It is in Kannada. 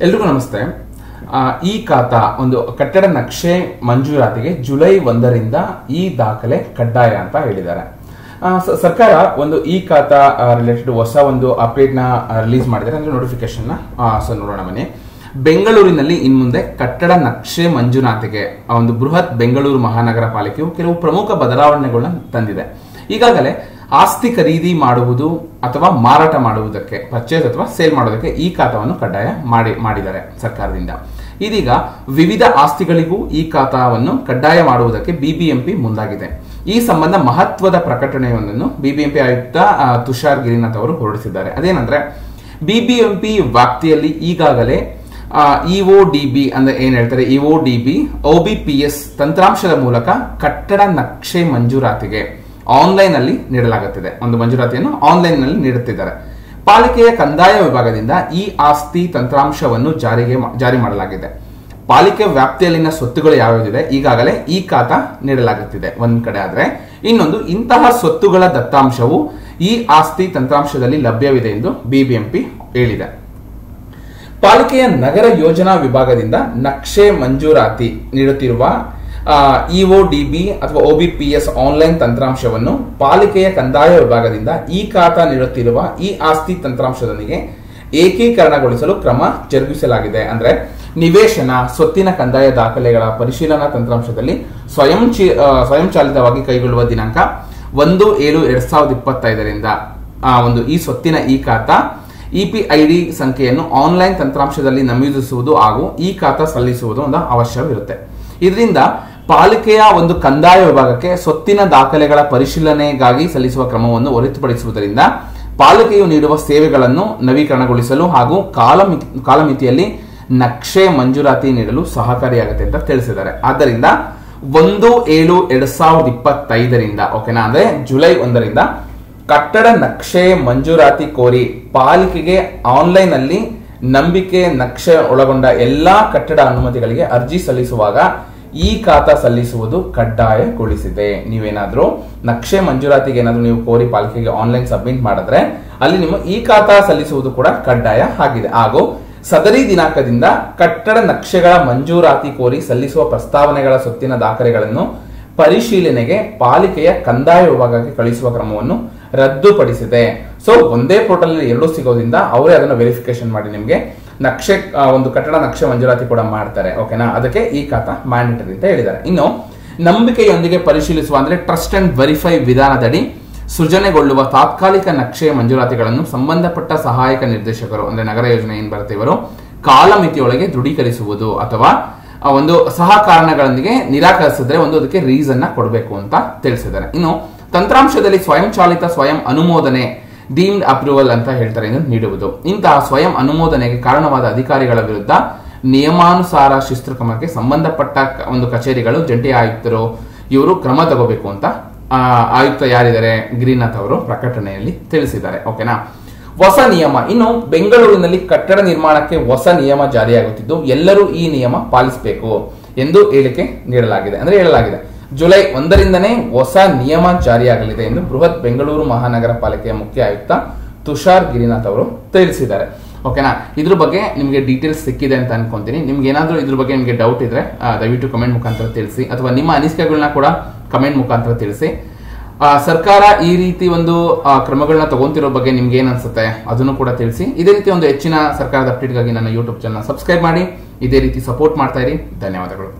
ಎಲ್ರಿಗೂ ನಮಸ್ತೆ. ಈ ಖಾತಾ ಒಂದು ಕಟ್ಟಡ ನಕ್ಷೆ ಮಂಜೂರಾತಿಗೆ ಜುಲೈ 1ರಿಂದ ಈ ದಾಖಲೆ ಕಡ್ಡಾಯ ಅಂತ ಹೇಳಿದ್ದಾರೆ. ಸರ್ಕಾರ ಒಂದು ಈ ಖಾತಾ ರಿಲೇಟೆಡ್ ಹೊಸ ಒಂದು ಅಪ್ಡೇಟ್ ನ ರಿಲೀಸ್ ಮಾಡಿದ್ದಾರೆ, ಅಂದ್ರೆ ನೋಟಿಫಿಕೇಶನ್ ನೋಡೋಣ ಬನ್ನಿ. ಬೆಂಗಳೂರಿನಲ್ಲಿ ಇನ್ಮುಂದೆ ಕಟ್ಟಡ ನಕ್ಷೆ ಮಂಜೂರಾತಿಗೆ ಒಂದು ಬೃಹತ್ ಬೆಂಗಳೂರು ಮಹಾನಗರ ಪಾಲಿಕೆಯು ಕೆಲವು ಪ್ರಮುಖ ಬದಲಾವಣೆಗಳನ್ನ ತಂದಿದೆ. ಈಗಾಗಲೇ ಆಸ್ತಿ ಖರೀದಿ ಮಾಡುವುದು ಅಥವಾ ಮಾರಾಟ ಮಾಡುವುದಕ್ಕೆ, ಪರ್ಚೇಸ್ ಅಥವಾ ಸೇಲ್ ಮಾಡೋದಕ್ಕೆ ಈ ಖಾತಾವನ್ನು ಕಡ್ಡಾಯ ಮಾಡಿದ್ದಾರೆ ಸರ್ಕಾರದಿಂದ. ಇದೀಗ ವಿವಿಧ ಆಸ್ತಿಗಳಿಗೂ ಈ ಖಾತಾವನ್ನು ಕಡ್ಡಾಯ ಮಾಡುವುದಕ್ಕೆ ಬಿಬಿಎಂಪಿ ಮುಂದಾಗಿದೆ. ಈ ಸಂಬಂಧ ಮಹತ್ವದ ಪ್ರಕಟಣೆಯೊಂದನ್ನು ಬಿಬಿಎಂಪಿ ಆಯುಕ್ತ ತುಷಾರ್ ಗಿರಿನಾಥ್ ಅವರು ಹೊರಡಿಸಿದ್ದಾರೆ. ಅದೇನಂದ್ರೆ, ಬಿಬಿಎಂಪಿ ವ್ಯಾಪ್ತಿಯಲ್ಲಿ ಈಗಾಗಲೇ ಇಒಡಿಬಿ ಅಂದ್ರೆ ಏನ್ ಹೇಳ್ತಾರೆ, ಇಒಡಿಬಿ ಒಬಿಪಿಎಸ್ ತಂತ್ರಾಂಶದ ಮೂಲಕ ಕಟ್ಟಡ ನಕ್ಷೆ ಮಂಜೂರಾತಿಗೆ ಆನ್ಲೈನ್ ಅಲ್ಲಿ ನೀಡಲಾಗುತ್ತಿದೆ. ಒಂದು ಮಂಜೂರಾತಿಯನ್ನು ಆನ್ಲೈನ್ ನಲ್ಲಿ ನೀಡುತ್ತಿದ್ದಾರೆ. ಪಾಲಿಕೆಯ ಕಂದಾಯ ವಿಭಾಗದಿಂದ ಈ ಆಸ್ತಿ ತಂತ್ರಾಂಶವನ್ನು ಜಾರಿ ಮಾಡಲಾಗಿದೆ. ಪಾಲಿಕೆ ವ್ಯಾಪ್ತಿಯಲ್ಲಿನ ಸ್ವತ್ತುಗಳು ಯಾವ್ಯಾವಿದೆ ಈಗಾಗಲೇ ಈ ಖಾತಾ ನೀಡಲಾಗುತ್ತಿದೆ ಒಂದ್ ಕಡೆ. ಆದ್ರೆ ಇನ್ನೊಂದು, ಇಂತಹ ಸ್ವತ್ತುಗಳ ದತ್ತಾಂಶವು ಈ ಆಸ್ತಿ ತಂತ್ರಾಂಶದಲ್ಲಿ ಲಭ್ಯವಿದೆ ಎಂದು ಬಿಬಿಎಂಪಿ ಹೇಳಿದೆ. ಪಾಲಿಕೆಯ ನಗರ ಯೋಜನಾ ವಿಭಾಗದಿಂದ ನಕ್ಷೆ ಮಂಜೂರಾತಿ ನೀಡುತ್ತಿರುವ ಇಒಡಿಬಿ ಅಥವಾ ಒಬಿಪಿಎಸ್ ಆನ್ಲೈನ್ ತಂತ್ರಾಂಶವನ್ನು ಪಾಲಿಕೆಯ ಕಂದಾಯ ವಿಭಾಗದಿಂದ ಈ ಖಾತಾ ನೀಡುತ್ತಿರುವ ಈ ಆಸ್ತಿ ತಂತ್ರಾಂಶದೊಂದಿಗೆ ಏಕೀಕರಣಗೊಳಿಸಲು ಕ್ರಮ ಜರುಗಿಸಲಾಗಿದೆ. ಅಂದ್ರೆ ನಿವೇಶನ, ಸ್ವತ್ತಿನ ಕಂದಾಯ ದಾಖಲೆಗಳ ಪರಿಶೀಲನಾ ತಂತ್ರಾಂಶದಲ್ಲಿ ಸ್ವಯಂಚಾಲಿತವಾಗಿ ಕೈಗೊಳ್ಳುವ ದಿನಾಂಕ 1/7/2025ರಿಂದ ಒಂದು ಈ ಸ್ವತ್ತಿನ ಈ ಖಾತಾ ಇಪಿಐಡಿ ಸಂಖ್ಯೆಯನ್ನು ಆನ್ಲೈನ್ ತಂತ್ರಾಂಶದಲ್ಲಿ ನಮೂದಿಸುವುದು ಹಾಗೂ ಈ ಖಾತಾ ಸಲ್ಲಿಸುವುದು ಒಂದು ಅವಶ್ಯವಿರುತ್ತೆ. ಇದರಿಂದ ಪಾಲಿಕೆಯ ಒಂದು ಕಂದಾಯ ವಿಭಾಗಕ್ಕೆ ಸ್ವತ್ತಿನ ದಾಖಲೆಗಳ ಪರಿಶೀಲನೆಗಾಗಿ ಸಲ್ಲಿಸುವ ಕ್ರಮವನ್ನು ಹೊರತುಪಡಿಸುವುದರಿಂದ ಪಾಲಿಕೆಯು ನೀಡುವ ಸೇವೆಗಳನ್ನು ನವೀಕರಣಗೊಳಿಸಲು ಹಾಗೂ ಕಾಲಮಿತಿಯಲ್ಲಿ ನಕ್ಷೆ ಮಂಜೂರಾತಿ ನೀಡಲು ಸಹಕಾರಿಯಾಗುತ್ತೆ ಅಂತ ತಿಳಿಸಿದ್ದಾರೆ. ಆದ್ದರಿಂದ 1/7/2025ರಿಂದ ಓಕೆನಾ, ಅಂದ್ರೆ ಜುಲೈ 1ರಿಂದ ಕಟ್ಟಡ ನಕ್ಷೆ ಮಂಜೂರಾತಿ ಕೋರಿ ಪಾಲಿಕೆಗೆ ಆನ್ಲೈನ್ ಅಲ್ಲಿ ನಂಬಿಕೆ ನಕ್ಷೆ ಒಳಗೊಂಡ ಎಲ್ಲಾ ಕಟ್ಟಡ ಅನುಮತಿಗಳಿಗೆ ಅರ್ಜಿ ಸಲ್ಲಿಸುವಾಗ ಈ ಖಾತಾ ಸಲ್ಲಿಸುವುದು ಕಡ್ಡಾಯಗೊಳಿಸಿದೆ. ನೀವೇನಾದ್ರೂ ನಕ್ಷೆ ಮಂಜೂರಾತಿಗೆ ಏನಾದ್ರೂ ನೀವು ಕೋರಿ ಪಾಲಿಕೆಗೆ ಆನ್ಲೈನ್ ಸಬ್ಮಿಟ್ ಮಾಡಿದ್ರೆ ಅಲ್ಲಿ ನಿಮ್ಮ ಈ ಖಾತಾ ಸಲ್ಲಿಸುವುದು ಕೂಡ ಕಡ್ಡಾಯ ಆಗಿದೆ. ಹಾಗೂ ಸದರಿ ದಿನಾಂಕದಿಂದ ಕಟ್ಟಡ ನಕ್ಷೆಗಳ ಮಂಜೂರಾತಿ ಕೋರಿ ಸಲ್ಲಿಸುವ ಪ್ರಸ್ತಾವನೆಗಳ ಸ್ವತ್ತಿನ ದಾಖಲೆಗಳನ್ನು ಪರಿಶೀಲನೆಗೆ ಪಾಲಿಕೆಯ ಕಂದಾಯ ವಿಭಾಗಕ್ಕೆ ಕಳಿಸುವ ಕ್ರಮವನ್ನು ರದ್ದುಪಡಿಸಿದೆ. ಸೊ ಒಂದೇ ಪೋರ್ಟಲ್ ಎರಡು ಸಿಗೋದ್ರಿಂದ ಅವರೇ ಅದನ್ನು ವೆರಿಫಿಕೇಶನ್ ಮಾಡಿ ನಿಮಗೆ ನಕ್ಷೆ ಒಂದು ಕಟ್ಟಡ ನಕ್ಷೆ ಮಂಜೂರಾತಿ ಕೂಡ ಮಾಡ್ತಾರೆ. ಓಕೆನಾ, ಅದಕ್ಕೆ ಈ ಖಾತಾ ಮ್ಯಾಂಡೇಟರಿ ಅಂತ ಹೇಳಿದ್ದಾರೆ. ಇನ್ನು ನಂಬಿಕೆಯೊಂದಿಗೆ ಪರಿಶೀಲಿಸುವ ಅಂದ್ರೆ ಟ್ರಸ್ಟ್ ಅಂಡ್ ವೆರಿಫೈ ವಿಧಾನದಡಿ ಸೃಜನೆಗೊಳ್ಳುವ ತಾತ್ಕಾಲಿಕ ನಕ್ಷೆ ಮಂಜೂರಾತಿಗಳನ್ನು ಸಂಬಂಧಪಟ್ಟ ಸಹಾಯಕ ನಿರ್ದೇಶಕರು ಅಂದ್ರೆ ನಗರ ಯೋಜನೆ ಏನ್ ಬರುತ್ತೆ ಇವರು ಕಾಲಮಿತಿಯೊಳಗೆ ದೃಢೀಕರಿಸುವುದು ಅಥವಾ ಒಂದು ಸಹ ಕಾರಣಗಳೊಂದಿಗೆ ನಿರಾಕರಿಸಿದ್ರೆ ಒಂದು ಅದಕ್ಕೆ ರೀಸನ್ ನ ಕೊಡಬೇಕು ಅಂತ ತಿಳಿಸಿದ್ದಾರೆ. ಇನ್ನು ತಂತ್ರಾಂಶದಲ್ಲಿ ಸ್ವಯಂಚಾಲಿತ ಸ್ವಯಂ ಅನುಮೋದನೆ ಡೀಮ್ಡ್ ಅಪ್ರೂವಲ್ ಅಂತ ಹೇಳ್ತಾರೆ ನೀಡುವುದು. ಇಂತಹ ಸ್ವಯಂ ಅನುಮೋದನೆಗೆ ಕಾರಣವಾದ ಅಧಿಕಾರಿಗಳ ವಿರುದ್ಧ ನಿಯಮಾನುಸಾರ ಶಿಸ್ತು ಕ್ರಮಕ್ಕೆ ಸಂಬಂಧಪಟ್ಟ ಒಂದು ಕಚೇರಿಗಳು ಜಂಟಿ ಆಯುಕ್ತರು ಇವರು ಕ್ರಮ ತಗೋಬೇಕು ಅಂತ ಆಯುಕ್ತ ಯಾರಿದ್ದಾರೆ ಗಿರಿನಾಥ್ ಅವರು ಪ್ರಕಟಣೆಯಲ್ಲಿ ತಿಳಿಸಿದ್ದಾರೆ. ಓಕೆನಾ. ಹೊಸ ನಿಯಮ, ಇನ್ನು ಬೆಂಗಳೂರಿನಲ್ಲಿ ಕಟ್ಟಡ ನಿರ್ಮಾಣಕ್ಕೆ ಹೊಸ ನಿಯಮ ಜಾರಿಯಾಗುತ್ತಿದ್ದು ಎಲ್ಲರೂ ಈ ನಿಯಮ ಪಾಲಿಸಬೇಕು ಎಂದು ಹೇಳಿಕೆ ನೀಡಲಾಗಿದೆ. ಅಂದ್ರೆ ಹೇಳಲಾಗಿದೆ ಜುಲೈ 1ರಿಂದನೇ ಹೊಸ ನಿಯಮ ಜಾರಿಯಾಗಲಿದೆ ಎಂದು ಬೃಹತ್ ಬೆಂಗಳೂರು ಮಹಾನಗರ ಪಾಲಿಕೆಯ ಮುಖ್ಯ ಆಯುಕ್ತ ತುಷಾರ್ ಗಿರಿನಾಥ್ ಅವರು ತಿಳಿಸಿದ್ದಾರೆ. ಓಕೆನಾ, ಇದ್ರ ಬಗ್ಗೆ ನಿಮಗೆ ಡೀಟೇಲ್ಸ್ ಸಿಕ್ಕಿದೆ ಅಂತ ಅನ್ಕೊಂತೀನಿ. ನಿಮ್ಗೆ ಏನಾದ್ರೂ ಇದ್ರ ಬಗ್ಗೆ ನಿಮಗೆ ಡೌಟ್ ಇದ್ರೆ ದಯವಿಟ್ಟು ಕಮೆಂಟ್ ಮುಖಾಂತರ ತಿಳಿಸಿ, ಅಥವಾ ನಿಮ್ಮ ಅನಿಸಿಕೆಗಳನ್ನ ಕೂಡ ಕಮೆಂಟ್ ಮುಖಾಂತರ ತಿಳಿಸಿ. ಸರ್ಕಾರ ಈ ರೀತಿ ಒಂದು ಕ್ರಮಗಳನ್ನ ತಗೊಂತಿರೋ ಬಗ್ಗೆ ನಿಮ್ಗೆ ಏನ್ ಅನ್ಸುತ್ತೆ ಅದನ್ನು ಕೂಡ ತಿಳಿಸಿ. ಇದೇ ರೀತಿ ಒಂದು ಹೆಚ್ಚಿನ ಸರ್ಕಾರದ ಅಪ್ಡೇಟ್ಗಾಗಿ ನನ್ನ ಯೂಟ್ಯೂಬ್ ಚಾನಲ್ ಸಬ್ಸ್ಕ್ರೈಬ್ ಮಾಡಿ, ಇದೇ ರೀತಿ ಸಪೋರ್ಟ್ ಮಾಡ್ತಾ ಇರಿ. ಧನ್ಯವಾದಗಳು.